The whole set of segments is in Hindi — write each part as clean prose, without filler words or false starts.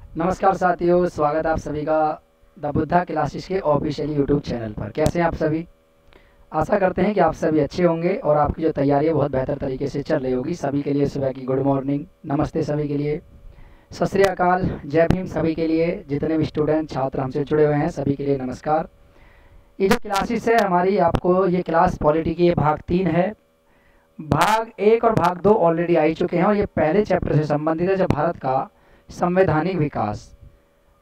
नमस्कार साथियों, स्वागत है आप सभी का द बुद्धा क्लासेस के ऑफिशियल यूट्यूब चैनल पर। कैसे हैं आप सभी? आशा करते हैं कि आप सभी अच्छे होंगे और आपकी जो तैयारी है बहुत बेहतर तरीके से चल रही होगी। सभी के लिए सुबह की गुड मॉर्निंग, नमस्ते सभी के लिए, सत श्री अकाल, जय भीम सभी के लिए। जितने भी स्टूडेंट छात्र हमसे जुड़े हुए हैं सभी के लिए नमस्कार। ये जो क्लासेस है हमारी, आपको ये क्लास पॉलिटी की भाग 3 है। भाग 1 और भाग 2 ऑलरेडी आ चुके हैं और ये पहले चैप्टर से संबंधित है, जो भारत का संवैधानिक विकास।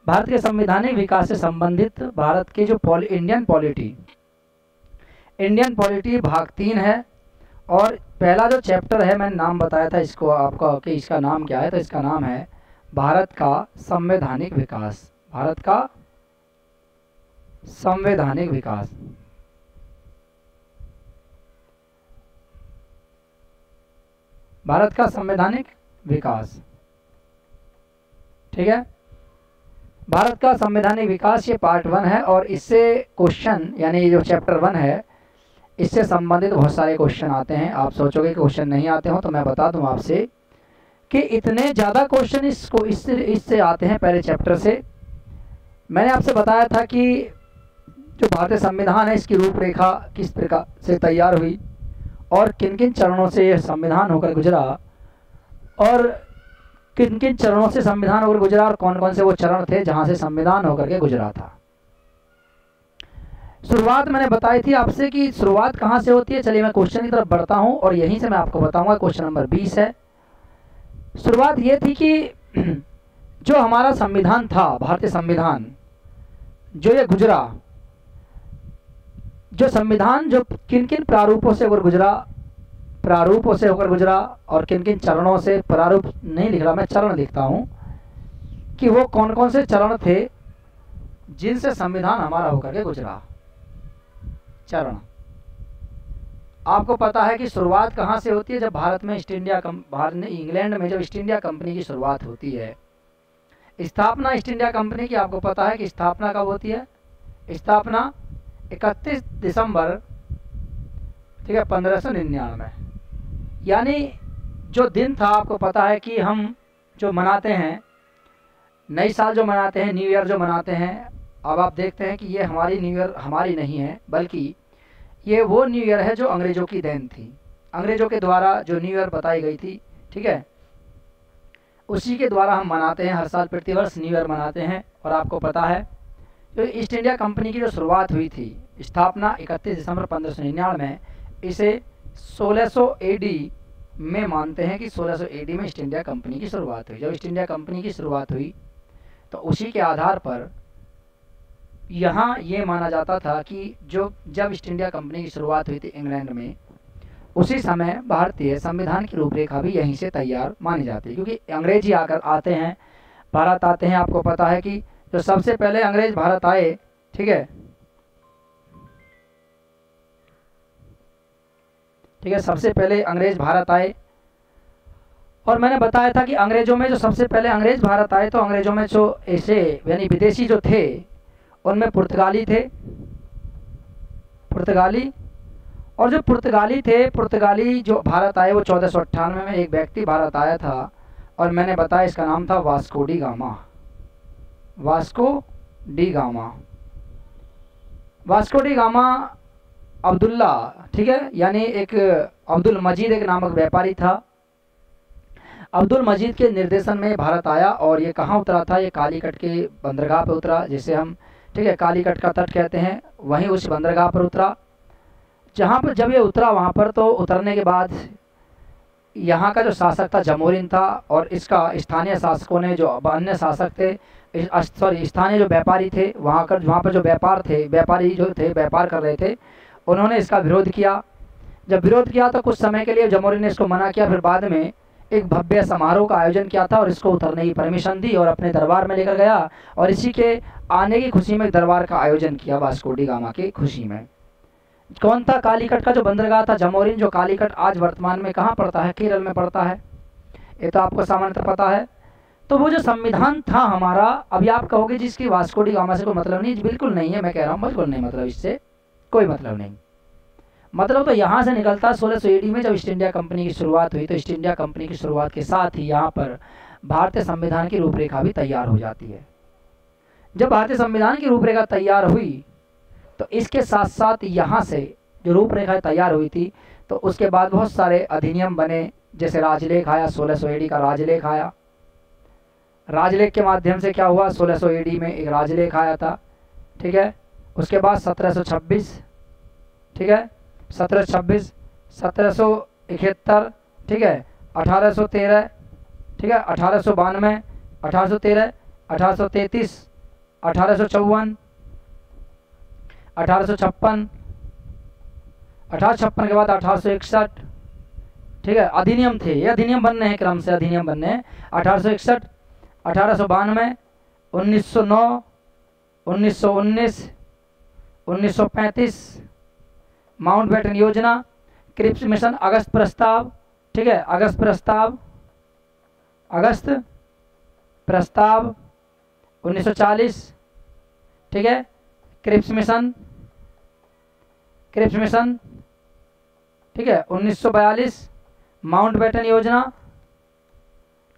भारत के संवैधानिक विकास से संबंधित भारत के जो इंडियन पॉलिटी भाग 3 है। और पहला जो चैप्टर है, मैंने नाम बताया था इसको आपका कि इसका नाम क्या है, तो इसका नाम है भारत का संवैधानिक विकास। भारत का संवैधानिक विकास। भारत का संवैधानिक विकास, ठीक है। भारत का संवैधानिक विकास ये पार्ट 1 है और इससे क्वेश्चन, यानी ये जो चैप्टर 1 है इससे संबंधित बहुत सारे क्वेश्चन आते हैं। आप सोचोगे कि क्वेश्चन नहीं आते हो, तो मैं बता दूं आपसे कि इतने ज़्यादा क्वेश्चन इससे आते हैं पहले चैप्टर से। मैंने आपसे बताया था कि जो भारतीय संविधान है इसकी रूपरेखा किस प्रकार से तैयार हुई और किन किन चरणों से यह संविधान होकर गुजरा, और किन किन चरणों से संविधान होकर गुजरा और कौन कौन से वो चरण थे जहां से संविधान होकर के गुजरा था। शुरुआत मैंने बताई थी आपसे कि शुरुआत कहां से होती है। चलिए मैं क्वेश्चन की तरफ बढ़ता हूं और यहीं से मैं आपको बताऊंगा। क्वेश्चन नंबर 20 है। शुरुआत ये थी कि जो हमारा संविधान था, भारतीय संविधान, जो ये गुजरा, जो संविधान जो किन किन प्रारूपों से होकर गुजरा और किन किन चरणों से, प्रारूप नहीं लिख रहा मैं, चरण लिखता हूं, कि वो कौन कौन से चरण थे जिनसे संविधान हमारा होकर के गुजरा। चरण आपको पता है कि शुरुआत कहां से होती है। जब भारत में इंग्लैंड में जब ईस्ट इंडिया कंपनी की शुरुआत होती है, स्थापना ईस्ट इंडिया कंपनी की आपको पता है कि स्थापना कब होती है। स्थापना 31 दिसंबर, ठीक है, 1599। यानी जो दिन था, आपको पता है कि हम जो मनाते हैं नई साल, जो मनाते हैं, न्यू ईयर जो मनाते हैं, अब आप देखते हैं कि ये हमारी न्यू ईयर हमारी नहीं है, बल्कि ये वो न्यू ईयर है जो अंग्रेज़ों की देन थी। अंग्रेज़ों के द्वारा जो न्यू ईयर बताई गई थी, ठीक है, उसी के द्वारा हम मनाते हैं। हर साल प्रतिवर्ष न्यू ईयर मनाते हैं। और आपको पता है तो ईस्ट इंडिया कंपनी की जो शुरुआत हुई थी, स्थापना 31 दिसंबर 1599 में, इसे 1600 AD में मानते हैं कि 1600 AD में ईस्ट इंडिया कंपनी की शुरुआत हुई। जब ईस्ट इंडिया कंपनी की शुरुआत हुई तो उसी के आधार पर यहाँ ये माना जाता था कि जब ईस्ट इंडिया कंपनी की शुरुआत हुई थी इंग्लैंड में, उसी समय भारतीय संविधान की रूपरेखा भी यहीं से तैयार मानी जाती है। क्योंकि अंग्रेजी आते हैं, भारत आते हैं। आपको पता है कि जो सबसे पहले अंग्रेज भारत आए, ठीक है, सबसे पहले अंग्रेज भारत आए। और मैंने बताया था कि अंग्रेजों में जो सबसे पहले अंग्रेज भारत आए, तो अंग्रेजों में जो ऐसे यानी विदेशी जो थे, उनमें पुर्तगाली थे। और जो पुर्तगाली जो भारत आए, वो 1498 में एक व्यक्ति भारत आया था और मैंने बताया इसका नाम था Vasco D gamma. Vasco D gamma Abdullah, ठीक है, यानी एक अब्दुल मजीद एक नामक व्यापारी था। अब्दुल मजीद के निर्देशन में भारत आया और ये कहाँ उतरा था? ये कालीकट के बंदरगाह पर उतरा, जिसे हम, ठीक है, कालीकट का तट कहते हैं। वहीं उस बंदरगाह पर उतरा, जहाँ पर जब ये उतरा, वहाँ पर तो उतरने के बाद यहाँ का जो शासक था जमोरिन था, और इसका स्थानीय शासकों ने, जो अन्य शासक थे, स्थानीय जो व्यापारी थे, वहाँ पर जो व्यापारी जो थे व्यापार कर रहे थे, उन्होंने इसका विरोध किया। जब विरोध किया तो कुछ समय के लिए जमोरिन ने इसको मना किया। फिर बाद में एक भव्य समारोह का आयोजन किया था और इसको उतरने की परमिशन दी और अपने दरबार में लेकर गया, और इसी के आने की खुशी में दरबार का आयोजन किया, वास्को डी गामा की खुशी में। कौन था? कालीकट का जो बंदरगाह था जमोरिन, जो कालीकट आज वर्तमान में कहाँ पड़ता है? केरल में पड़ता है। ये तो आपको सामान्यतः पता है। तो वो जो संविधान था हमारा, अभी आप कहोगे जिसकी वास्को डी गामा से कोई मतलब नहीं, बिल्कुल नहीं है, मैं कह रहा हूँ बिल्कुल नहीं, मतलब इससे कोई मतलब नहीं। मतलब तो यहाँ से निकलता 1600 AD में जब ईस्ट इंडिया कंपनी की शुरुआत हुई। तो ईस्ट इंडिया कंपनी की शुरुआत के साथ ही यहाँ पर भारतीय संविधान की रूपरेखा भी तैयार हो जाती है। जब भारतीय संविधान की रूपरेखा तैयार हुई तो इसके साथ साथ यहाँ से जो रूपरेखा तैयार हुई थी तो उसके बाद बहुत सारे अधिनियम बने, जैसे राजलेख आया, 1600 एडी का राजलेख आया। राजलेख के माध्यम से क्या हुआ, 1600 एडी में एक राजलेख आया था, ठीक है। उसके बाद 1726, ठीक है, 1726, 1771, ठीक है, 1813, ठीक है, 1892, 1813, 1833, 1854, 1856, 1856 के बाद 1861, ठीक है, अधिनियम थे, ये अधिनियम बनने हैं, क्रम से अधिनियम बनने हैं। 1861, 1892, 1909, 1919, 1935, माउंटबेटन योजना, क्रिप्स मिशन, अगस्त प्रस्ताव, ठीक है, अगस्त प्रस्ताव, अगस्त प्रस्ताव 1940, ठीक है, क्रिप्स मिशन, क्रिप्स मिशन, ठीक है, 1942, माउंटबेटन योजना,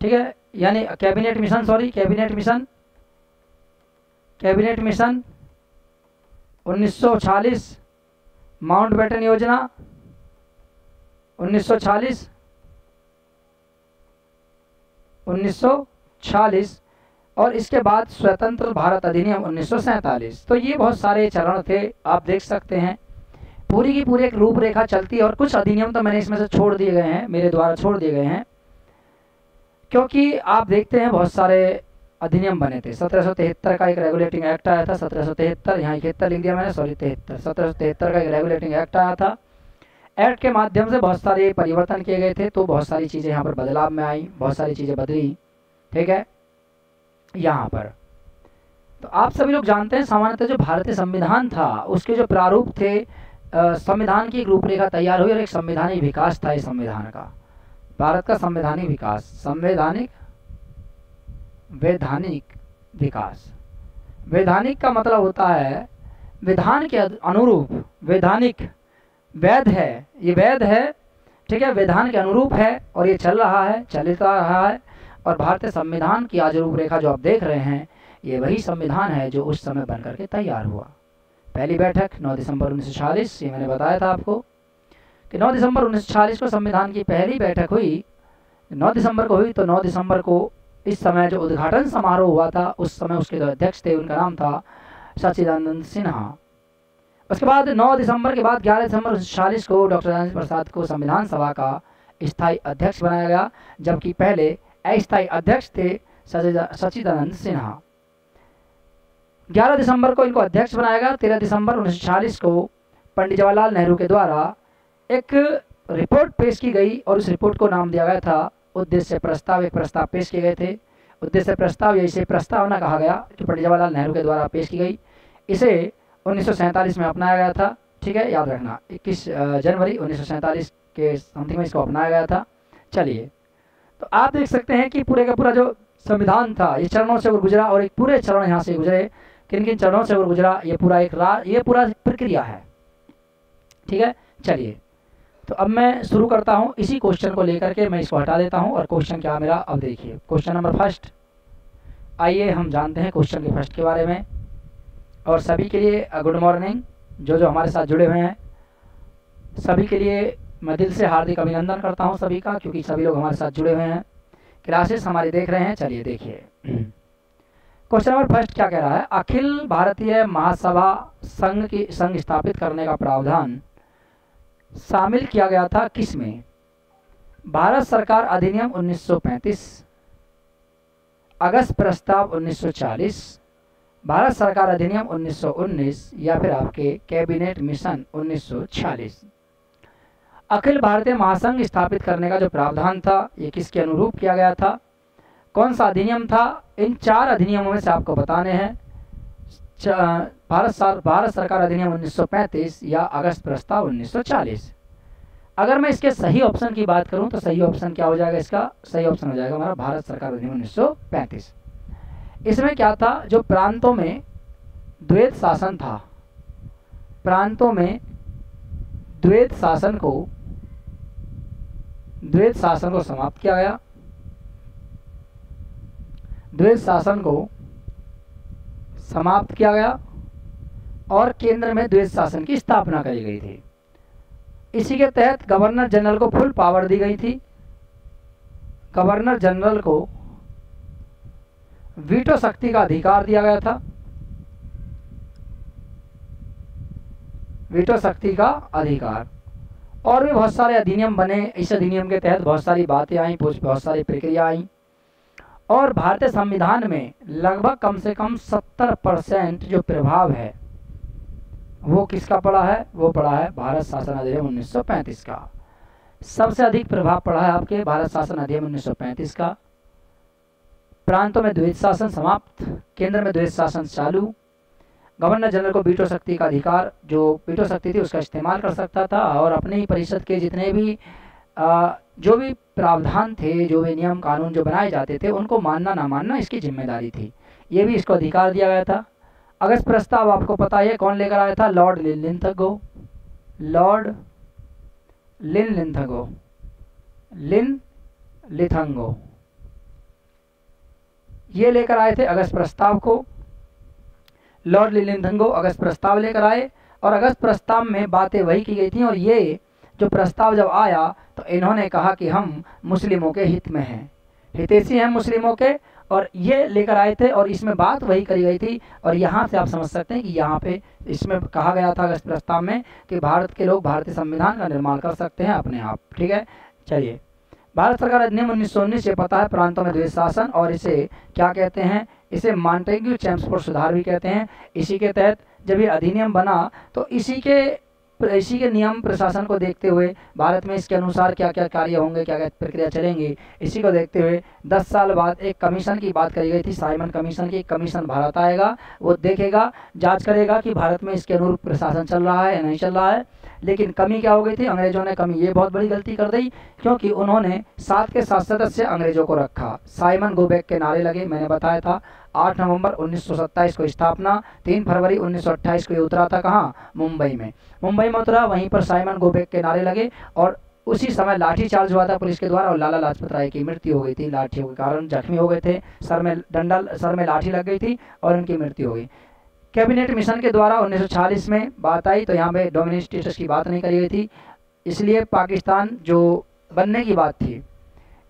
ठीक है, यानी cabinet mission, sorry cabinet mission, cabinet mission 1946, Mountbatten योजना 1946, 1946, और इसके बाद स्वतंत्र भारत अधिनियम 1947। तो ये बहुत सारे चरण थे, आप देख सकते हैं पूरी की पूरी एक रूपरेखा चलती है। और कुछ अधिनियम तो मैंने इसमें से छोड़ दिए गए हैं, मेरे द्वारा छोड़ दिए गए हैं, क्योंकि आप देखते हैं बहुत सारे अधिनियम बने थे। 1773 का एक रेगुलेटिंग एक्ट आया था, 1773, यहाँ 71 लिख दिया मैंने, सॉरी 73, 1773 का एक रेगुलेटिंग एक्ट आया था। एक्ट के माध्यम से बहुत सारे परिवर्तन किए गए थे, तो बहुत सारी चीज़ें यहाँ पर बदलाव में आई, बहुत सारी चीज़ें बदली, ठीक है। यहाँ पर तो आप सभी लोग जानते हैं सामान्यतः जो भारतीय संविधान था उसके जो प्रारूप थे, संविधान की एक रूपरेखा तैयार हुई और एक संवैधानिक विकास था इस संविधान का, भारत का संवैधानिक विकास, संवैधानिक वैधानिक विकास। वैधानिक का मतलब होता है विधान के अनुरूप, वैधानिक वैध है, ये वैध है, ठीक है, विधान के अनुरूप है और ये चल रहा है, चलता रहा है। और भारतीय संविधान की आज रूपरेखा जो आप देख रहे हैं ये वही संविधान है जो उस समय बनकर के तैयार हुआ। पहली बैठक 9 दिसंबर 1946, ये मैंने बताया था आपको कि 9 दिसंबर 1946 को संविधान की पहली बैठक हुई, 9 दिसंबर को हुई। तो 9 दिसंबर को इस समय जो उद्घाटन समारोह हुआ था उस समय उसके जो अध्यक्ष थे उनका नाम था सच्चिदानंद सिन्हा। उसके बाद 9 दिसंबर के बाद 11 दिसंबर 1946 को डॉक्टर राजेंद्र प्रसाद को संविधान सभा का स्थायी अध्यक्ष बनाया गया, जबकि पहले अस्थायी अध्यक्ष थे सच्चिदानंद सिन्हा। 11 दिसंबर को इनको अध्यक्ष बनाया गया। 13 दिसंबर 1946 को पंडित जवाहरलाल नेहरू के द्वारा एक रिपोर्ट पेश की गई और उस रिपोर्ट को नाम दिया गया था उद्देश्य प्रस्ताव। एक प्रस्ताव पेश किए गए थे, उद्देश्य प्रस्ताव, या इसे प्रस्तावना कहा गया, जो पंडित जवाहरलाल नेहरू के द्वारा पेश की गई। इसे 1947 में अपनाया गया था, ठीक है, याद रखना 21 जनवरी 1947 के समथिंग में इसको अपनाया गया था। चलिए, तो आप देख सकते हैं कि पूरे का पूरा जो संविधान था ये चरणों से गुजरा, और एक पूरे चरण यहाँ से गुजरे, किन किन चरणों से गुजरा, ये पूरा ये पूरा प्रक्रिया है, ठीक है। चलिए, तो अब मैं शुरू करता हूँ इसी क्वेश्चन को लेकर के, मैं इसको हटा देता हूँ। और क्वेश्चन क्या मेरा, अब देखिए क्वेश्चन नंबर फर्स्ट। आइए हम जानते हैं क्वेश्चन के फर्स्ट के बारे में। और सभी के लिए गुड मॉर्निंग, जो जो हमारे साथ जुड़े हुए हैं सभी के लिए मैं दिल से हार्दिक अभिनंदन करता हूं सभी का, क्योंकि सभी लोग हमारे साथ जुड़े हुए हैं, क्लासेस हमारी देख रहे हैं। चलिए देखिए क्वेश्चन नंबर फर्स्ट क्या कह रहा है, अखिल भारतीय महासभा संघ स्थापित करने का प्रावधान शामिल किया गया था किस में? भारत सरकार अधिनियम 1935, अगस्त प्रस्ताव 1940, भारत सरकार अधिनियम 1919, या फिर आपके कैबिनेट मिशन 1946। अखिल भारतीय महासंघ स्थापित करने का जो प्रावधान था ये किसके अनुरूप किया गया था, कौन सा अधिनियम था? इन 4 अधिनियमों में से आपको बताने हैं। भारत सरकार अधिनियम 1935 या अगस्त प्रस्ताव 1940। अगर मैं इसके सही ऑप्शन की बात करूं तो सही ऑप्शन क्या हो जाएगा? इसका सही ऑप्शन हो जाएगा हमारा भारत सरकार अधिनियम 1935। इसमें क्या था, जो प्रांतों में द्वैत शासन था, प्रांतों में द्वैत शासन को समाप्त किया गया। द्वैध शासन को समाप्त किया गया और केंद्र में द्वैध शासन की स्थापना करी गई थी। इसी के तहत गवर्नर जनरल को फुल पावर दी गई थी। गवर्नर जनरल को वीटो शक्ति का अधिकार दिया गया था। वीटो शक्ति का अधिकार, और भी बहुत सारे अधिनियम बने। इस अधिनियम के तहत बहुत सारी बातें आई, बहुत सारी प्रक्रिया आई, और भारतीय संविधान में लगभग कम से कम 70% जो प्रभाव है वो किसका पड़ा है? वो पड़ा है भारत शासन अधिनियम 1935 का। सबसे अधिक प्रभाव पड़ा है आपके भारत शासन अधिनियम 1935 का। प्रांतों में द्वैध शासन समाप्त, केंद्र में द्वैध शासन चालू। गवर्नर जनरल को वीटो शक्ति का अधिकार, जो वीटो शक्ति थी उसका इस्तेमाल कर सकता था, और अपने ही परिषद के जितने भी जो भी प्रावधान थे, जो भी नियम कानून जो बनाए जाते थे, उनको मानना ना मानना इसकी जिम्मेदारी थी। ये भी इसको अधिकार दिया गया था। अगस्त प्रस्ताव आपको पता है कौन लेकर आया था? Lord Linlithgow. Lord Linlithgow, Linlithgow ये लेकर आए थे अगस्त प्रस्ताव को। लॉर्ड लिनलिथगो अगस्त प्रस्ताव लेकर आए, और अगस्त प्रस्ताव में बातें वही की गई थी। और ये जो प्रस्ताव जब आया तो इन्होंने कहा कि हम मुस्लिमों के हित में हैं, हितैषी हैं मुस्लिमों के, और ये लेकर आए थे, और इसमें बात वही करी गई थी। और यहाँ से आप समझ सकते हैं कि यहाँ पे इसमें कहा गया था अगस्त प्रस्ताव में कि भारत के लोग भारतीय संविधान का निर्माण कर सकते हैं अपने आप। ठीक है, चलिए। भारत सरकार अधिनियम 1919 से पता है प्रांतों में द्वैध शासन, और इसे क्या कहते हैं? इसे मॉन्टेग्यू चेम्सफोर्ड सुधार भी कहते हैं। इसी के तहत जब ये अधिनियम बना तो इसी के नियम प्रशासन को देखते हुए भारत में इसके अनुसार क्या क्या कार्य होंगे, क्या क्या प्रक्रिया चलेंगी, इसी को देखते हुए 10 साल बाद एक कमीशन की बात करी गई थी, साइमन कमीशन की। कमीशन भारत आएगा, वो देखेगा, जांच करेगा कि भारत में इसके अनुरूप प्रशासन चल रहा है या नहीं चल रहा है। लेकिन कमी क्या हो गई थी? अंग्रेजों ने कमी ये बहुत बड़ी गलती कर दी, क्योंकि उन्होंने 7 के 7 सदस्य अंग्रेजों को रखा। साइमन गोबैक के नारे लगे, मैंने बताया था। 8 नवंबर 1927 को स्थापना, 3 फरवरी 1928 को ये उतरा था। कहाँ? मुंबई में। मुंबई में उतरा, वहीं पर साइमन गोबैक के नारे लगे, और उसी समय लाठीचार्ज हुआ था पुलिस के द्वारा, और लाला लाजपत राय की मृत्यु हो गई थी। लाठियों के कारण जख्मी हो गए थे, सर में लाठी लग गई थी और उनकी मृत्यु हो गई। कैबिनेट मिशन के द्वारा 1946 में बात आई, तो यहाँ पे डोमिनेट स्टेटस की बात नहीं करी गई थी, इसलिए पाकिस्तान जो बनने की बात थी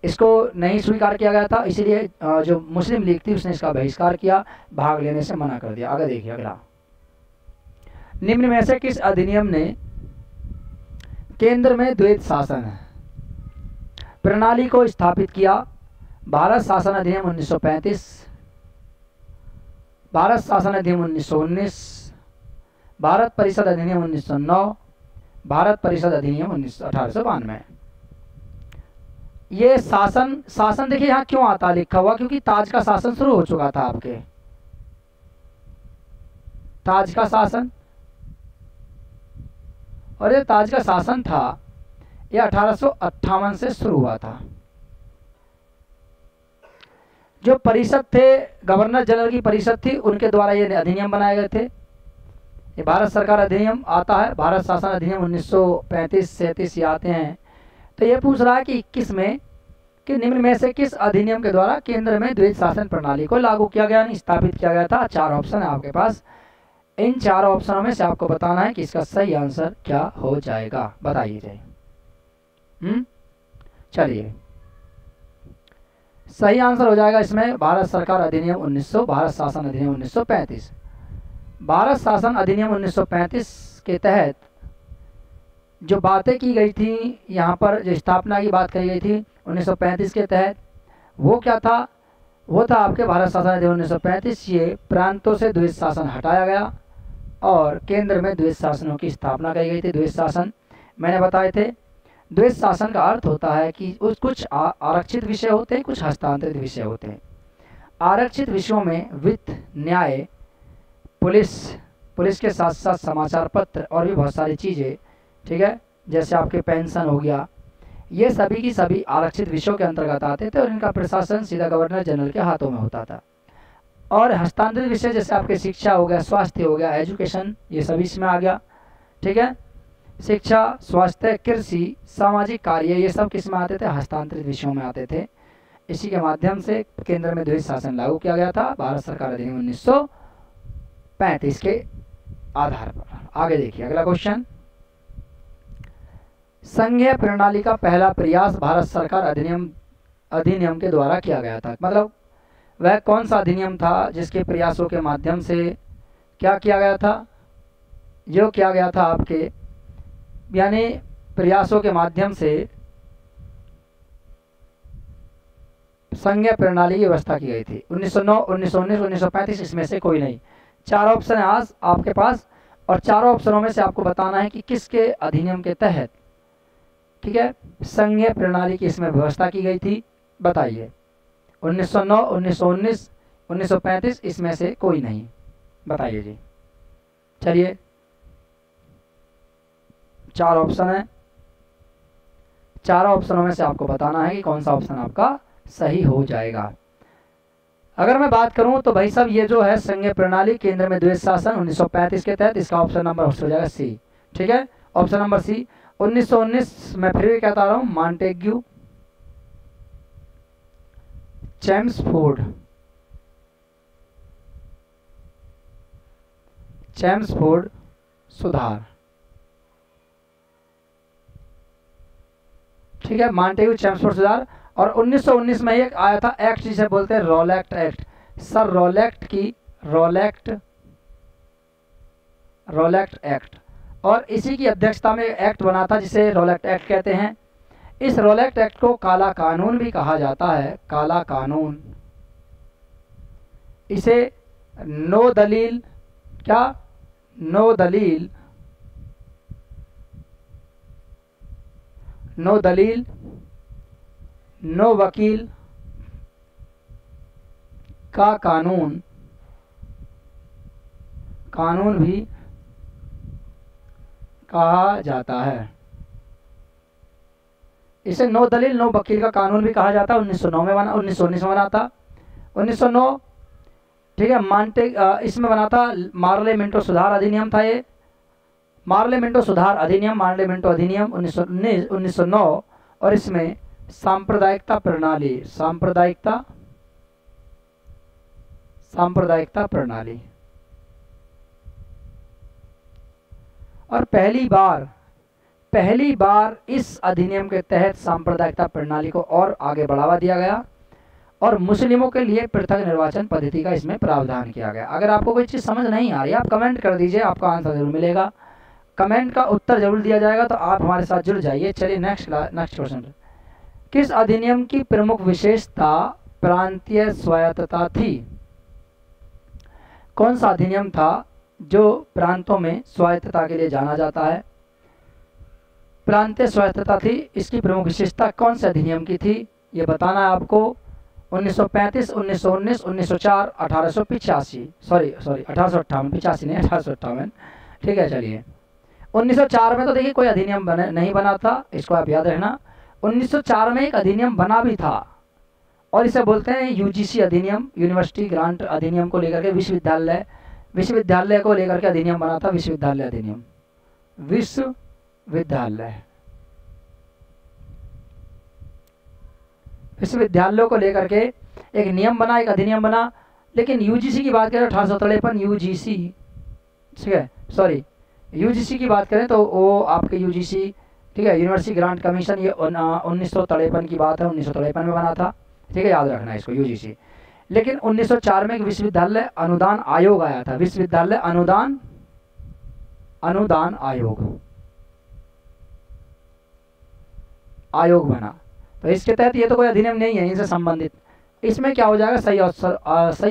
इसको नहीं स्वीकार किया गया था। इसीलिए जो मुस्लिम लीग थी उसने इसका बहिष्कार किया, भाग लेने से मना कर दिया। आगे देखिए अगला। निम्न में से किस अधिनियम ने केंद्र में द्वैध शासन प्रणाली को स्थापित किया? भारत शासन अधिनियम 1935, भारत शासन अधिनियम 1919, भारत परिषद अधिनियम 1909, भारत परिषद अधिनियम 1892। ये शासन देखिए यहाँ क्यों आता लिखा हुआ? क्योंकि ताज का शासन शुरू हो चुका था आपके। ताज का शासन, और ये ताज का शासन था ये 1858 से शुरू हुआ था। जो परिषद थे, गवर्नर जनरल की परिषद थी, उनके द्वारा ये अधिनियम बनाए गए थे। ये भारत सरकार अधिनियम आता है, भारत शासन अधिनियम 1935-37 ये आते हैं। तो ये पूछ रहा है कि 21 में कि निम्न में से किस अधिनियम के द्वारा केंद्र में द्वैध शासन प्रणाली को लागू किया गया, स्थापित किया गया था? 4 ऑप्शन है आपके पास। इन 4 ऑप्शनों में से आपको बताना है कि इसका सही आंसर क्या हो जाएगा, बताइए जाइए। चलिए, सही आंसर हो जाएगा इसमें भारत सरकार अधिनियम 1900, भारत शासन अधिनियम 1935। भारत शासन अधिनियम 1935 के तहत जो बातें की गई थी, यहाँ पर जो स्थापना की बात कही गई थी 1935 के तहत, वो क्या था? वो था आपके भारत शासन अधिनियम 1935। ये प्रांतों से द्वैध शासन हटाया गया और केंद्र में द्वैध शासनों की स्थापना की गई थी। द्वैध शासन मैंने बताए थे। द्वैध शासन का अर्थ होता है कि कुछ आरक्षित विषय होते हैं, कुछ हस्तांतरित विषय होते हैं। आरक्षित विषयों में वित्त, न्याय, पुलिस के साथ साथ समाचार पत्र और भी बहुत सारी चीज़ें, ठीक है, जैसे आपके पेंशन हो गया, ये सभी की सभी आरक्षित विषयों के अंतर्गत आते थे और इनका प्रशासन सीधा गवर्नर जनरल के हाथों में होता था। और हस्तांतरित विषय जैसे आपके शिक्षा हो गया, स्वास्थ्य हो गया, एजुकेशन, ये सभी इसमें आ गया। ठीक है, शिक्षा, स्वास्थ्य, कृषि, सामाजिक कार्य, ये सब किस में आते थे? हस्तांतरित विषयों में आते थे। इसी के माध्यम से केंद्र में द्वैध शासन लागू किया गया था, भारत सरकार अधिनियम 1935 के आधार पर। आगे देखिए अगला क्वेश्चन, संघीय प्रणाली का पहला प्रयास भारत सरकार अधिनियम के द्वारा किया गया था। मतलब वह कौन सा अधिनियम था जिसके प्रयासों के माध्यम से क्या किया गया था, जो किया गया था आपके यानी प्रयासों के माध्यम से संघीय प्रणाली की व्यवस्था की गई थी। 1909, 1919, 1935 इसमें से कोई नहीं। 4 ऑप्शन है आज आपके पास और चारों ऑप्शनों में से आपको बताना है कि किसके अधिनियम के तहत, ठीक है, संघीय प्रणाली की इसमें व्यवस्था की गई थी। बताइए 1909, 1919, 1935 इसमें से कोई नहीं, बताइए जी। चलिए 4 ऑप्शन है, चारों ऑप्शनों में से आपको बताना है कि कौन सा ऑप्शन आपका सही हो जाएगा। अगर मैं बात करूं तो भाई साहब ये जो है संघीय प्रणाली केंद्र में द्वैध शासन 1935 के तहत, इसका ऑप्शन नंबर हो जाएगा सी। ठीक है, ऑप्शन नंबर सी। 1919 मैं फिर भी कहता रहा हूं, मॉन्टेग्यू, चेम्सफोर्ड सुधार। ठीक है, मॉन्टेग्यू चेम्सफोर्ड सुधार। और 1919 में एक आया था एक्ट जिसे बोलते हैं रोलेक्ट एक्ट। सर रोलेक्ट एक्ट, और इसी की अध्यक्षता में एक्ट बना था जिसे रोलेक्ट एक्ट कहते हैं। इस रोलेक्ट एक्ट को काला कानून भी कहा जाता है, काला कानून। इसे नो दलील, क्या नो दलील, नो वकील का कानून भी कहा जाता है। इसे नो दलील नो वकील का कानून भी कहा जाता है। 1909 में बना, 1919 में बना था। 1909, ठीक है, इसमें बना था मार्ले मिंटो सुधार अधिनियम था। ये मार्ले मिंटो सुधार अधिनियम, मार्ले मिंटो अधिनियम 1909। और इसमें सांप्रदायिकता प्रणाली और पहली बार इस अधिनियम के तहत सांप्रदायिकता प्रणाली को और आगे बढ़ावा दिया गया और मुस्लिमों के लिए पृथक निर्वाचन पद्धति का इसमें प्रावधान किया गया। अगर आपको कोई चीज़ समझ नहीं आ रही आप कमेंट कर दीजिए, आपका आंसर जरूर मिलेगा, कमेंट का उत्तर जरूर दिया जाएगा, तो आप हमारे साथ जुड़ जाइए। चलिए नेक्स्ट क्वेश्चन, किस अधिनियम की प्रमुख विशेषता प्रांतीय स्वायत्तता थी? कौन सा अधिनियम था जो प्रांतों में स्वायत्तता के लिए जाना जाता है? प्रांतीय स्वायत्तता थी, इसकी प्रमुख विशेषता कौन से अधिनियम की थी ये बताना है आपको। 1935, 1919, 1904, 1885, सॉरी 1858, 85 नहीं 1858। ठीक है, चलिए 1904 में तो देखिए कोई अधिनियम नहीं बना था, इसको आप याद रखना। 1904 में एक अधिनियम बना भी था और इसे बोलते हैं यूजीसी अधिनियम, यूनिवर्सिटी ग्रांट अधिनियम को लेकर के विश्वविद्यालय को लेकर के अधिनियम बना था। विश्वविद्यालय अधिनियम, विश्वविद्यालयों को लेकर के एक नियम बना, एक अधिनियम बना। लेकिन यूजीसी की बात करें 1853 यूजीसी, ठीक है, सॉरी यूजीसी की बात करें तो वो आपके यूजीसी, ठीक है, यूनिवर्सिटी ग्रांट कमीशन, ये 1953 की बात है, 1953 में बना था। ठीक है, याद रखना इसको, यूजीसी। लेकिन 1904 में एक विश्वविद्यालय अनुदान आयोग आया था, विश्वविद्यालय अनुदान आयोग बना। तो इसके तहत ये तो कोई अधिनियम नहीं है इनसे संबंधित। इसमें क्या हो जाएगा, सही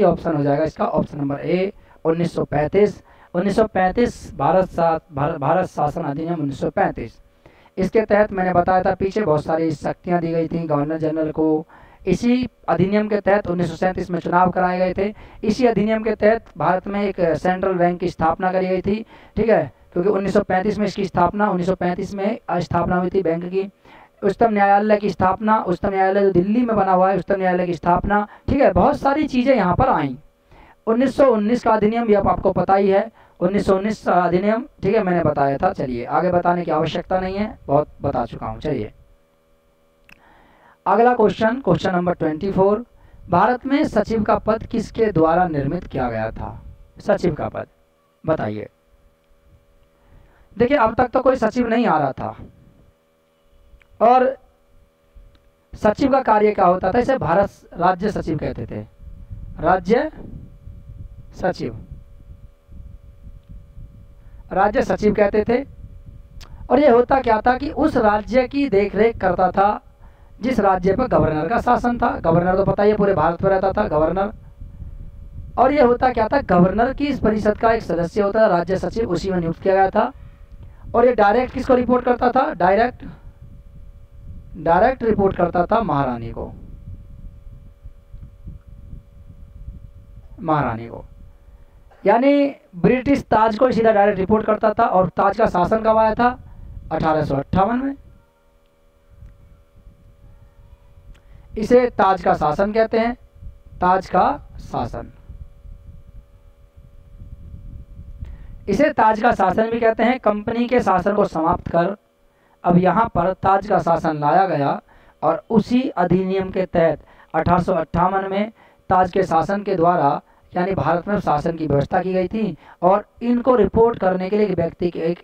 ऑप्शन हो जाएगा इसका ऑप्शन नंबर ए 1935 भारत शासन अधिनियम 1935। इसके तहत मैंने बताया था पीछे बहुत सारी शक्तियां दी गई थी गवर्नर जनरल को। इसी अधिनियम के तहत 1937 में चुनाव कराए गए थे। इसी अधिनियम के तहत भारत में एक सेंट्रल बैंक की स्थापना करी गई थी। ठीक है, क्योंकि 1935 में इसकी स्थापना, 1935 में स्थापना हुई थी बैंक की। उच्चतम न्यायालय की स्थापना, उच्चतम न्यायालय जो दिल्ली में बना हुआ है, उच्चतम न्यायालय की स्थापना। ठीक है, बहुत सारी चीज़ें यहाँ पर आई। 1919 का अधिनियम भी अब आपको पता ही है, 1919 का अधिनियम, ठीक है, मैंने बताया था। चलिए आगे बताने की आवश्यकता नहीं है, बहुत बता चुका हूँ। चलिए अगला क्वेश्चन, क्वेश्चन नंबर 24, भारत में सचिव का पद किसके द्वारा निर्मित किया गया था? सचिव का पद बताइए। देखिए अब तक तो कोई सचिव नहीं आ रहा था, और सचिव का कार्य क्या होता था? इसे भारत राज्य सचिव कहते थे, राज्य सचिव, राज्य सचिव कहते थे। और ये होता क्या था कि उस राज्य की देखरेख करता था जिस राज्य पर गवर्नर का शासन था। गवर्नर तो पता ही है पूरे भारत में रहता था गवर्नर। और ये होता क्या था, गवर्नर की इस परिषद का एक सदस्य होता था राज्य सचिव, उसी में नियुक्त किया गया था। और ये डायरेक्ट किसको रिपोर्ट करता था? डायरेक्ट रिपोर्ट करता था महारानी को, महारानी को, यानी ब्रिटिश ताज को सीधा डायरेक्ट रिपोर्ट करता था। और ताज का शासन कब आया था? 1858 में। इसे ताज का शासन कहते हैं, ताज का शासन, इसे ताज का शासन भी कहते हैं। कंपनी के शासन को समाप्त कर अब यहाँ पर ताज का शासन लाया गया, और उसी अधिनियम के तहत 1858 में ताज के शासन के द्वारा यानी भारत में शासन की व्यवस्था की गई थी। और इनको रिपोर्ट करने के लिए एक व्यक्ति के एक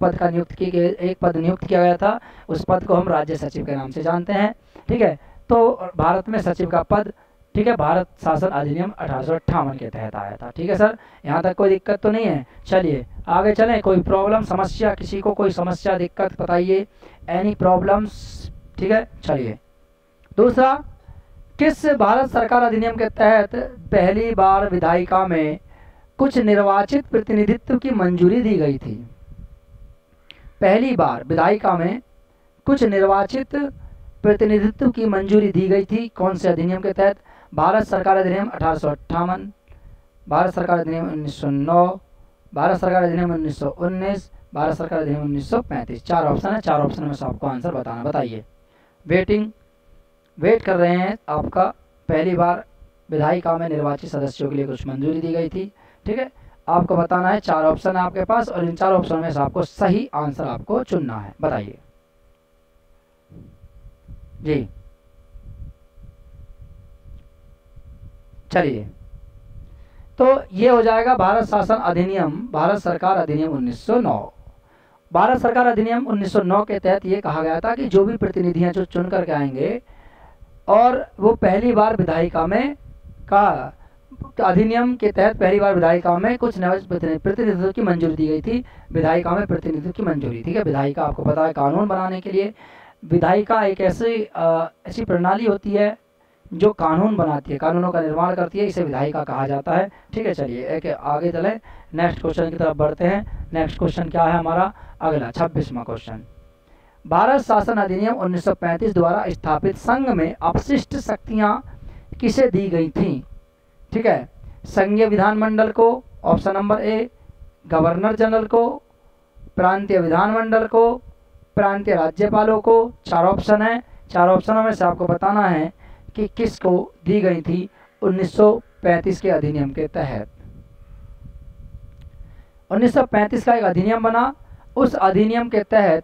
पद का एक पद नियुक्त किया गया था। उस पद को हम राज्य सचिव के नाम से जानते हैं। ठीक है, तो भारत में सचिव का पद, ठीक है, भारत शासन अधिनियम 1858 के तहत आया था। ठीक है सर, यहाँ तक कोई दिक्कत तो नहीं है? चलिए आगे चलें। कोई प्रॉब्लम, समस्या, किसी को कोई समस्या, दिक्कत बताइए, एनी प्रॉब्लम्स? ठीक है, चलिए। दूसरा, किस भारत सरकार अधिनियम के तहत पहली बार विधायिका में कुछ निर्वाचित प्रतिनिधित्व की मंजूरी दी गई थी? पहली बार विधायिका में कुछ निर्वाचित प्रतिनिधित्व की मंजूरी दी गई थी, कौन से अधिनियम के तहत? भारत सरकार अधिनियम 1858, भारत सरकार अधिनियम 1909, भारत सरकार अधिनियम 1919, भारत सरकार अधिनियम 1935। 4 ऑप्शन है, 4 ऑप्शन में से आपको आंसर बताना। बताइए। वेट कर रहे हैं आपका। पहली बार विधायिका में निर्वाचित सदस्यों के लिए कुछ मंजूरी दी गई थी। ठीक है, आपको बताना है। 4 ऑप्शन है आपके पास, और इन 4 ऑप्शन में से आपको सही आंसर आपको चुनना है। बताइए जी। चलिए, तो ये हो जाएगा भारत शासन अधिनियम, भारत सरकार अधिनियम 1909। भारत सरकार अधिनियम 1909 के तहत ये कहा गया था कि जो भी प्रतिनिधि हैं जो चुन करके आएंगे और वो पहली बार विधायिका में का अधिनियम के तहत पहली बार विधायिका में कुछ प्रतिनिधित्व की मंजूरी दी गई थी। विधायिका में प्रतिनिधित्व की मंजूरी। ठीक है, विधायिका आपको पता है कानून बनाने के लिए। विधायिका एक ऐसी प्रणाली होती है जो कानून बनाती है, कानूनों का निर्माण करती है, इसे विधायिका कहा जाता है। ठीक है, चलिए एक आगे चले, नेक्स्ट क्वेश्चन की तरफ बढ़ते हैं। नेक्स्ट क्वेश्चन क्या है हमारा? अगला 26वां क्वेश्चन। भारत शासन अधिनियम 1935 द्वारा स्थापित संघ में अपशिष्ट शक्तियां किसे दी गई थी? ठीक है, संघीय विधानमंडल को, option number A, governor general को, प्रांतीय विधानमंडल को, प्रांतीय राज्यपालों को। 4 ऑप्शन है, 4 ऑप्शनों में से आपको बताना है कि किसको दी गई थी 1935 के अधिनियम के तहत। 1935 का एक अधिनियम बना, उस अधिनियम के तहत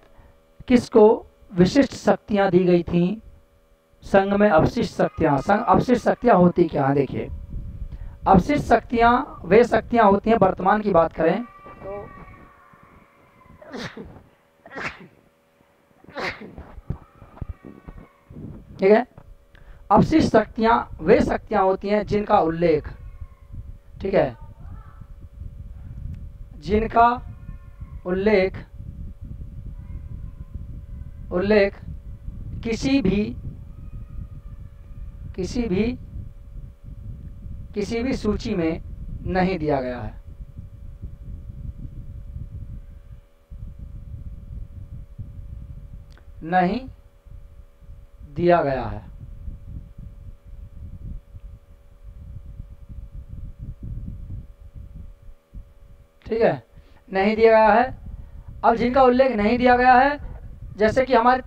किसको विशिष्ट शक्तियां दी गई थी? संघ में अपशिष्ट शक्तियां। संघ अपशिष्ट शक्तियां होती क्या? देखिए, अपशिष्ट शक्तियां वे शक्तियां होती हैं, वर्तमान की बात करें तो ठीक है, अपशिष्ट शक्तियां वे शक्तियां होती हैं जिनका उल्लेख, ठीक है, जिनका उल्लेख किसी भी सूची में नहीं दिया गया है। नहीं दिया गया है। ठीक है, नहीं दिया गया है। अब जिनका उल्लेख नहीं दिया गया है, जैसे कि हमारी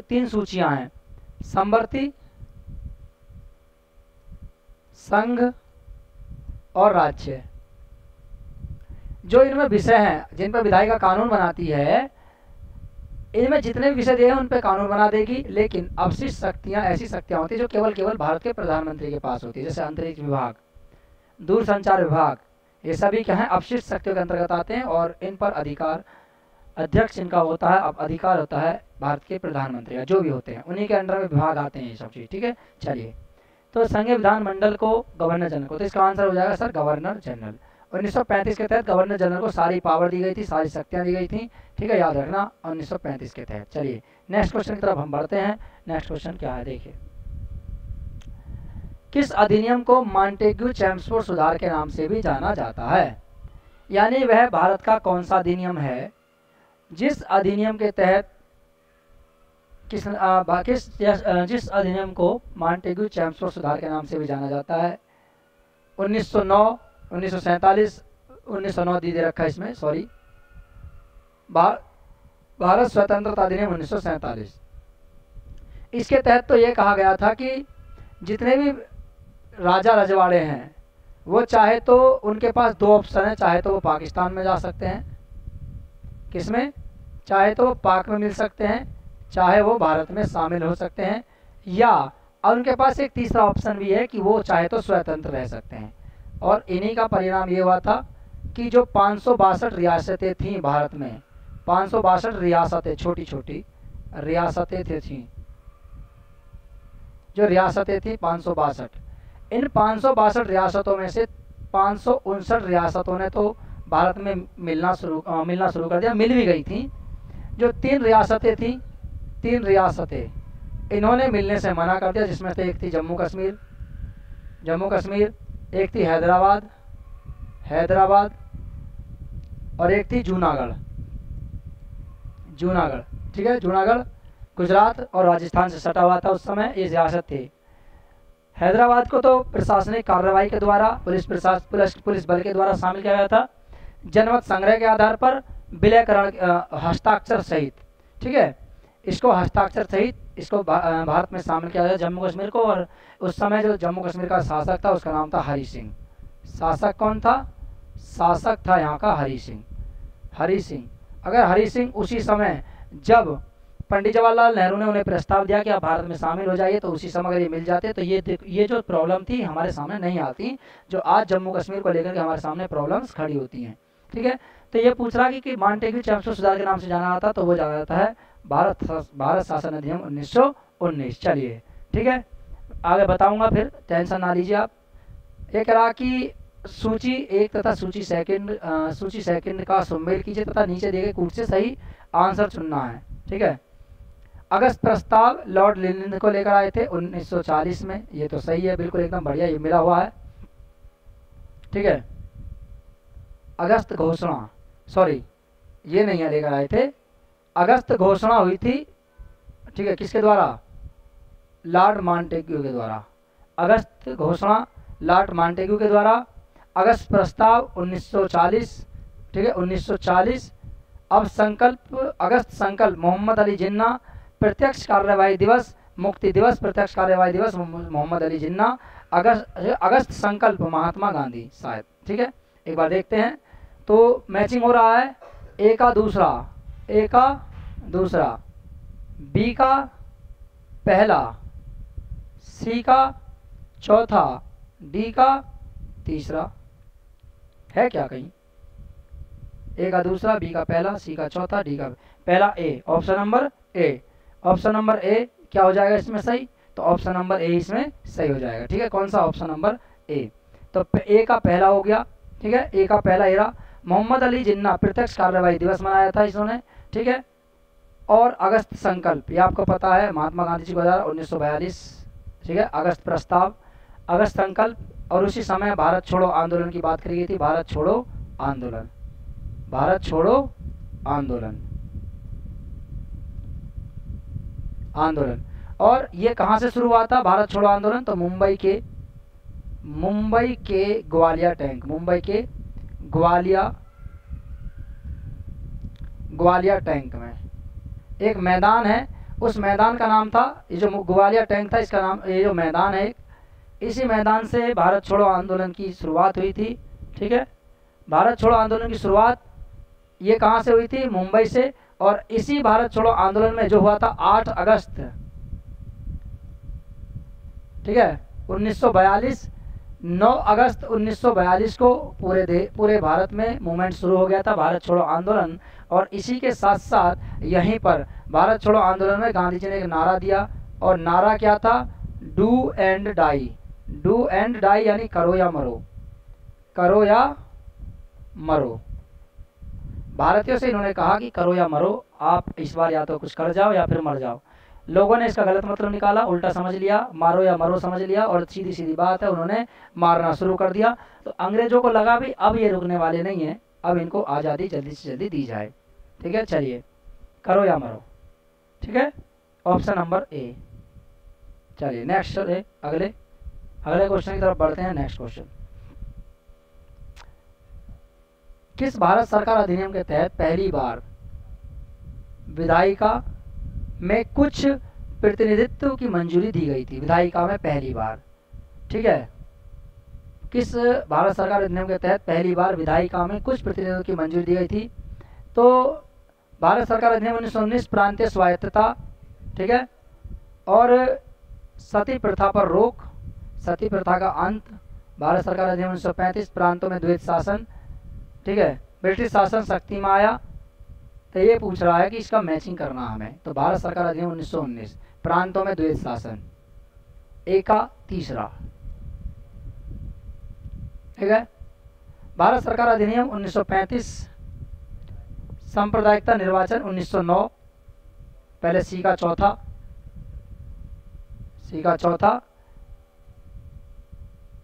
तीन सूचियां हैं, समवर्ती, संघ और राज्य। जो इनमें विषय हैं जिन पर विधायिका कानून बनाती है, इनमें जितने भी विषय दिए हैं उन पे कानून बना देगी, लेकिन अवशिष्ट शक्तियां ऐसी शक्तियां होती है जो केवल भारत के प्रधानमंत्री के पास होती है, जैसे अंतरिक्ष विभाग, दूरसंचार विभाग, ये सभी क्या है अवशिष्ट शक्तियों के अंतर्गत आते हैं और इन पर अधिकार अध्यक्ष इनका होता है, अब अधिकार होता है भारत के प्रधानमंत्री का, जो भी होते हैं उन्हीं के अंडर में विभाग आते हैं ये सब चीज़। ठीक है, चलिए, तो संघीय विधानमंडल को गवर्नर जनरल को, तो इसका आंसर हो जाएगा सर गवर्नर जनरल। 1935 के तहत गवर्नर जनरल को सारी पावर दी गई थी, सारी शक्तियां दी गई थी। ठीक है, याद रखना 1935 के तहत। चलिए नेक्स्ट क्वेश्चन की तरफ हम बढ़ते हैं। नेक्स्ट क्वेश्चन क्या है देखिए, किस अधिनियम को मॉन्टेग्यू चेम्सफोर्ड सुधार के नाम से भी जाना जाता है? यानी वह भारत का कौन सा अधिनियम है जिस अधिनियम के तहत जिस अधिनियम को मॉन्टेग्यू चेम्सफोर्ड सुधार के नाम से भी जाना जाता है? 1909, 1947, 1909 दे रखा है इसमें, सॉरी, भारत स्वतंत्रता अधिनियम 1947। इसके तहत तो ये कहा गया था कि जितने भी राजा रजवाड़े हैं वो चाहे तो उनके पास दो ऑप्शन है, चाहे तो वो पाकिस्तान में जा सकते हैं, किसमें, चाहे तो वो पाक में मिल सकते हैं, चाहे वो भारत में शामिल हो सकते हैं, या और उनके पास एक तीसरा ऑप्शन भी है कि वो चाहे तो स्वतंत्र रह सकते हैं। और इन्हीं का परिणाम ये हुआ था कि जो 562 रियासतें थीं भारत में, 562 रियासतें, छोटी छोटी रियासतें थीं, जो रियासतें थीं 562, इन 562 रियासतों में से 559 रियासतों ने तो भारत में मिलना शुरू कर दिया, मिल भी गई थी। जो 3 रियासतें थीं, 3 रियासतें इन्होंने मिलने से मना कर दिया, जिसमें से एक थी जम्मू कश्मीर, एक थी हैदराबाद और एक थी जूनागढ़। ठीक है, जूनागढ़ गुजरात और राजस्थान से सटा हुआ था उस समय, ये रियासत थी। हैदराबाद को तो प्रशासनिक कार्रवाई के द्वारा पुलिस बल के द्वारा शामिल किया गया था, जनमत संग्रह के आधार पर, विलयकरण हस्ताक्षर सहित। ठीक है, इसको हस्ताक्षर सहित इसको भारत में शामिल किया गया जम्मू कश्मीर को। और उस समय जो जम्मू कश्मीर का शासक था उसका नाम था हरि सिंह। शासक कौन था? शासक था यहाँ का हरि सिंह। अगर हरि सिंह उसी समय जब पंडित जवाहरलाल नेहरू ने उन्हें प्रस्ताव दिया कि आप भारत में शामिल हो जाइए, तो उसी समय अगर ये मिल जाते तो ये जो प्रॉब्लम थी हमारे सामने नहीं आती, जो आज जम्मू कश्मीर को लेकर के हमारे सामने प्रॉब्लम्स खड़ी होती हैं। ठीक है, तो ये पूछ रहा कि मॉन्टेग्यू चेम्सफोर्ड सुधार के नाम से जाना जाता, तो वो जाना जाता है भारत शासन अधिनियम 1919। चलिए ठीक है, आगे बताऊंगा, फिर टेंशन ना लीजिए आप। ये कह रहा कि सूची 1 तथा सूची सेकंड का सुमेल कीजिए तथा नीचे दिए गए कूट से सही आंसर चुनना है। ठीक है, अगस्त प्रस्ताव लॉर्ड लिनिन को लेकर आए थे 1940 में, ये तो सही है, बिल्कुल एकदम बढ़िया, ये मिला हुआ है। ठीक है, अगस्त घोषणा, सॉरी ये नहीं है, लेकर आए थे, अगस्त घोषणा हुई थी। ठीक है, किसके द्वारा? लॉर्ड मॉन्टेग्यू के द्वारा। अगस्त घोषणा लॉर्ड मॉन्टेग्यू के द्वारा। अगस्त प्रस्ताव 1940। ठीक है, 1940। अब अगस्त संकल्प मोहम्मद अली जिन्ना, प्रत्यक्ष कार्यवाही दिवस, मुक्ति दिवस, प्रत्यक्ष कार्यवाही दिवस मोहम्मद अली जिन्ना। अगस्त संकल्प महात्मा गांधी शायद। ठीक है, एक बार देखते हैं, तो मैचिंग हो रहा है, ए का दूसरा, बी का पहला, सी का चौथा, डी का तीसरा, है क्या कहीं? ए का दूसरा, बी का पहला, सी का चौथा, डी का पहला, ए, ऑप्शन नंबर ए क्या हो जाएगा इसमें सही? तो ऑप्शन नंबर ए इसमें सही हो जाएगा। ठीक है, कौन सा? Option number A. तो ए का पहला हो गया। ठीक है, ए का पहला एरा। मोहम्मद अली जिन्ना प्रत्यक्ष कार्यवाही दिवस मनाया था इन्होंने। ठीक है, और अगस्त संकल्प, ये आपको पता है, महात्मा गांधी जी को 1942। ठीक है, अगस्त प्रस्ताव, अगस्त संकल्प, और उसी समय भारत छोड़ो आंदोलन की बात करी गई थी, भारत छोड़ो आंदोलन। और ये कहाँ से शुरू हुआ था भारत छोड़ो आंदोलन? तो मुंबई के ग्वालिया टैंक, ग्वालिया टैंक में एक मैदान है, उस मैदान का नाम था, ये जो ग्वालिया टैंक था इसका नाम, ये जो मैदान है, इसी मैदान से भारत छोड़ो आंदोलन की शुरुआत हुई थी। ठीक है, भारत छोड़ो आंदोलन की शुरुआत ये कहाँ से हुई थी? मुंबई से। और इसी भारत छोड़ो आंदोलन में जो हुआ था 8 अगस्त, ठीक है, 1942, 9 अगस्त 1942 को पूरे भारत में मूवमेंट शुरू हो गया था, भारत छोड़ो आंदोलन। और इसी के साथ साथ यहीं पर भारत छोड़ो आंदोलन में गांधी जी ने एक नारा दिया, और नारा क्या था? Do and die. Do and die यानी करो या मरो, करो या मरो। भारतीयों से इन्होंने कहा कि करो या मरो, आप इस बार या तो कुछ कर जाओ या फिर मर जाओ। लोगों ने इसका गलत मतलब निकाला, उल्टा समझ लिया, मारो या मरो समझ लिया, और सीधी सीधी बात है, उन्होंने मारना शुरू कर दिया। तो अंग्रेजों को लगा भी अब ये रुकने वाले नहीं है, अब इनको आज़ादी जल्दी से जल्दी दी जाए। ठीक है, चलिए करो या मरो, ठीक है, ऑप्शन नंबर ए। चलिए नेक्स्ट अगले क्वेश्चन की तरफ बढ़ते हैं। नेक्स्ट क्वेश्चन, किस भारत सरकार अधिनियम के तहत पहली बार विधायिका में कुछ प्रतिनिधित्व की मंजूरी दी गई थी? विधायिका में पहली बार, ठीक है, किस भारत सरकार अधिनियम के तहत पहली बार विधायिका में कुछ प्रतिनिधित्व की मंजूरी दी गई थी? तो भारत सरकार अधिनियम 1919 प्रांतीय स्वायत्तता, ठीक है, और सती प्रथा पर रोक, सती प्रथा का अंत, भारत सरकार अधिनियम 1935 प्रांतों में द्वैत शासन, ठीक है, ब्रिटिश शासन शक्ति में आया। तो ये पूछ रहा है कि इसका मैचिंग करना हमें। तो भारत सरकार अधिनियम 1919 प्रांतों में द्वैत शासन, ए का तीसरा, ठीक है। भारत सरकार अधिनियम 1935 सांप्रदायिकता निर्वाचन 1909, पहले सी का चौथा, सी का चौथा।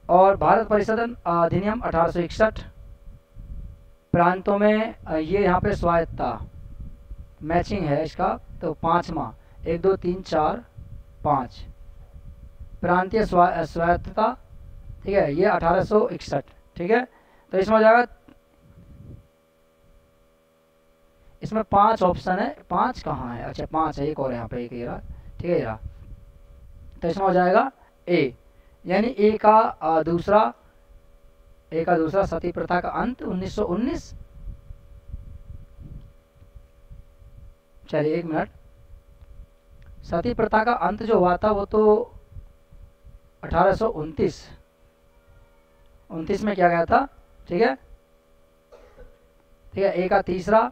और भारत परिषद अधिनियम 1861 प्रांतों में ये यहाँ पे स्वायत्तता, मैचिंग है इसका। तो पांचवा, 1 2 3 4 5 प्रांतीय स्वायत्तता, ठीक है, ये 1861, ठीक है। तो इसमें हो जाएगा, इसमें 5 ऑप्शन है, 5 कहाँ है? अच्छा 5 है, एक और यहाँ पे, एक ये रहा, ठीक है, ये रहा। तो इसमें हो जाएगा ए, यानी ए का दूसरा, ए का दूसरा सती प्रथा का अंत 1919। चलिए एक मिनट, सती प्रथा का अंत जो हुआ था वो तो 1829 में किया गया था, ठीक है, ठीक है, ए का तीसरा।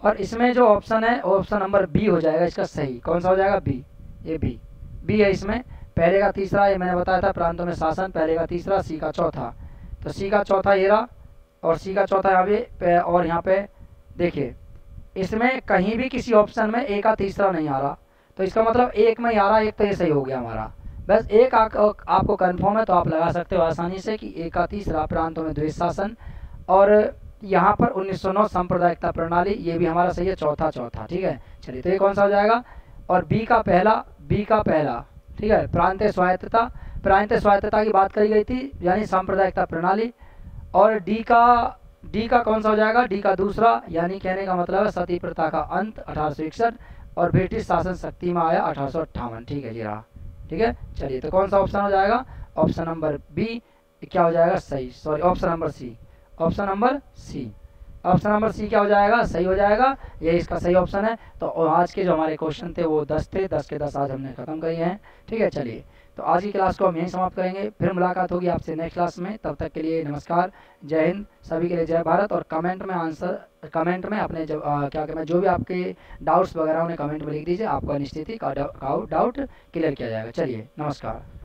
और इसमें जो ऑप्शन है ऑप्शन नंबर बी हो जाएगा इसका सही। कौन सा हो जाएगा? बी, ये बी है इसमें। पहले का तीसरा, ये मैंने बताया था प्रांतों में शासन, पहले का तीसरा, सी का चौथा। तो सी का चौथा ये रहा, और सी का चौथा यहाँ पे, और यहाँ पे देखिए इसमें कहीं भी किसी ऑप्शन में ए का तीसरा नहीं आ रहा, तो इसका मतलब एक में ही आ रहा, एक तो ये सही हो गया हमारा। बस एक आपको कंफर्म है तो आप लगा सकते हो आसानी से कि ए का तीसरा प्रांतों में द्वैत शासन, और यहाँ पर 1909 सांप्रदायिकता प्रणाली, ये भी हमारा सही है, चौथा, ठीक है। चलिए तो ये कौन सा हो जाएगा? और बी का पहला, ठीक है, प्रांतीय स्वायत्तता की बात करी गई थी, यानी सांप्रदायिकता प्रणाली। और डी का कौन सा हो जाएगा? डी का दूसरा, यानी कहने का मतलब है सती प्रथा का अंत 1861, और ब्रिटिश शासन शक्ति में आया 1858, ठीक है जी रहा, ठीक है। चलिए तो कौन सा ऑप्शन हो जाएगा? ऑप्शन नंबर बी क्या हो जाएगा? सही, sorry option number C, option number C क्या हो जाएगा? सही हो जाएगा, ये इसका सही ऑप्शन है। तो आज के जो हमारे क्वेश्चन थे वो 10 थे, 10 के 10 आज हमने खत्म किए हैं, ठीक है। चलिए तो आज की क्लास को हम यहीं समाप्त करेंगे, फिर मुलाकात होगी आपसे नेक्स्ट क्लास में। तब तक के लिए नमस्कार, जय हिंद, सभी के लिए जय भारत। और कमेंट में अपने जो भी आपके डाउट्स वगैरह उन्हें कमेंट में लिख दीजिए, आपका निश्चित ही डाउट क्लियर किया जाएगा। चलिए नमस्कार।